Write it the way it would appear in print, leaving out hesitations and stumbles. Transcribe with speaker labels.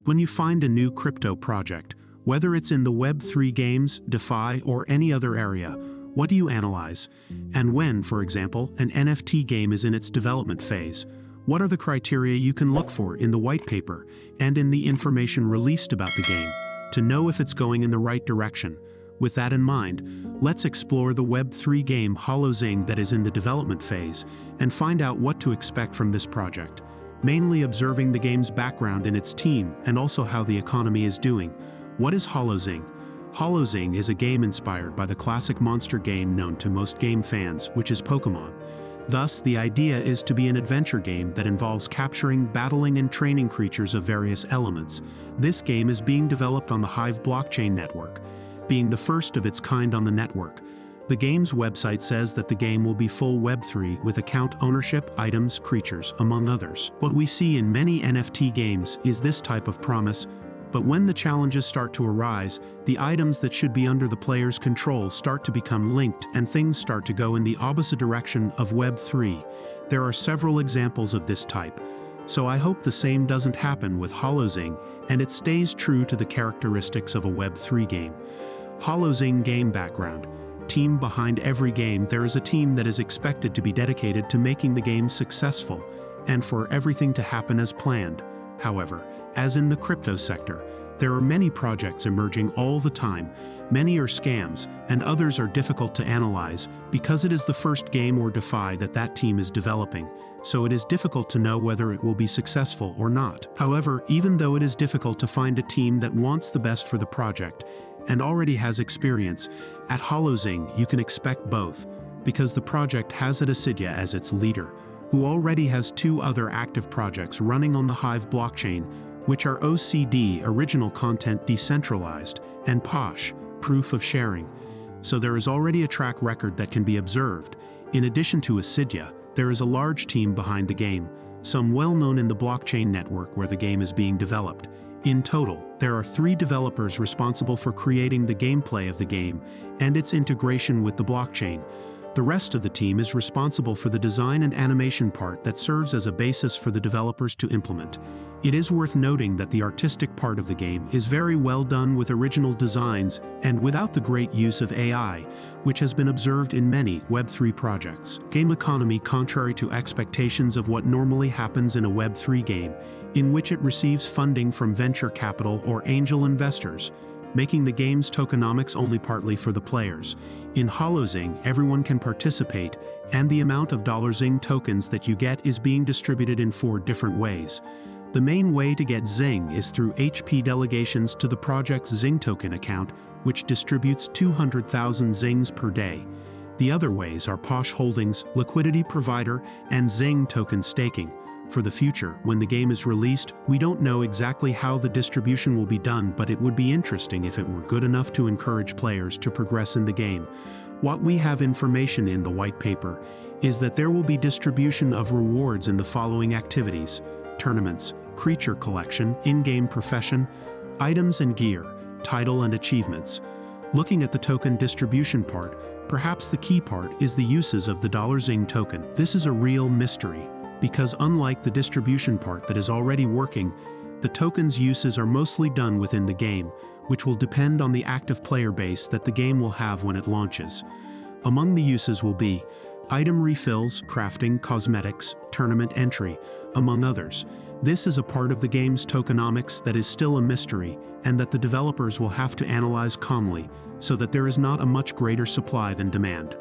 Speaker 1: When you find a new crypto project, whether it's in the Web3 games, DeFi, or any other area, what do you analyze? And when, for example, an NFT game is in its development phase, what are the criteria you can look for in the white paper and in the information released about the game to know if it's going in the right direction? With that in mind, let's explore the Web3 game HoloZing that is in the development phase and find out what to expect from this project, mainly observing the game's background and its team and also how the economy is doing. What is HoloZing? HoloZing is a game inspired by the classic monster game known to most game fans, which is Pokemon. Thus, the idea is to be an adventure game that involves capturing, battling, and training creatures of various elements. This game is being developed on the Hive Blockchain network, being the first of its kind on the network. The game's website says that the game will be full Web3 with account ownership, items, creatures, among others. What we see in many NFT games is this type of promise, but when the challenges start to arise, the items that should be under the player's control start to become linked and things start to go in the opposite direction of Web3. There are several examples of this type, so I hope the same doesn't happen with HoloZing and it stays true to the characteristics of a Web3 game. HoloZing game background. Team behind every game. There is a team that is expected to be dedicated to making the game successful and for everything to happen as planned. However, as in the crypto sector, there are many projects emerging all the time. Many are scams, and others are difficult to analyze because it is the first game or DeFi that team is developing, so it is difficult to know whether it will be successful or not. However, even though it is difficult to find a team that wants the best for the project and already has experience, at HoloZing you can expect both, because the project has Adesidia as its leader, who already has 2 other active projects running on the Hive blockchain, which are OCD, Original Content Decentralized, and POSH, Proof of Sharing. So there is already a track record that can be observed. In addition to Adesidia, there is a large team behind the game, some well known in the blockchain network where the game is being developed. In total, there are 3 developers responsible for creating the gameplay of the game and its integration with the blockchain. The rest of the team is responsible for the design and animation part that serves as a basis for the developers to implement. It is worth noting that the artistic part of the game is very well done with original designs and without the great use of AI, which has been observed in many Web3 projects. Game economy, contrary to expectations of what normally happens in a Web3 game, in which it receives funding from venture capital or angel investors, making the game's tokenomics only partly for the players. In HoloZing, everyone can participate, and the amount of $Zing tokens that you get is being distributed in 4 different ways. The main way to get Zing is through HP delegations to the project's Zing token account, which distributes 200,000 Zings per day. The other ways are POSH holdings, liquidity provider, and Zing token staking. For the future, when the game is released, we don't know exactly how the distribution will be done, but it would be interesting if it were good enough to encourage players to progress in the game. What we have information in the white paper is that there will be distribution of rewards in the following activities: tournaments, creature collection, in-game profession, items and gear, title and achievements. Looking at the token distribution part, perhaps the key part is the uses of the Zing token. This is a real mystery, because unlike the distribution part that is already working, the token's uses are mostly done within the game, which will depend on the active player base that the game will have when it launches. Among the uses will be item refills, crafting, cosmetics, tournament entry, among others. This is a part of the game's tokenomics that is still a mystery, and that the developers will have to analyze calmly, so that there is not a much greater supply than demand.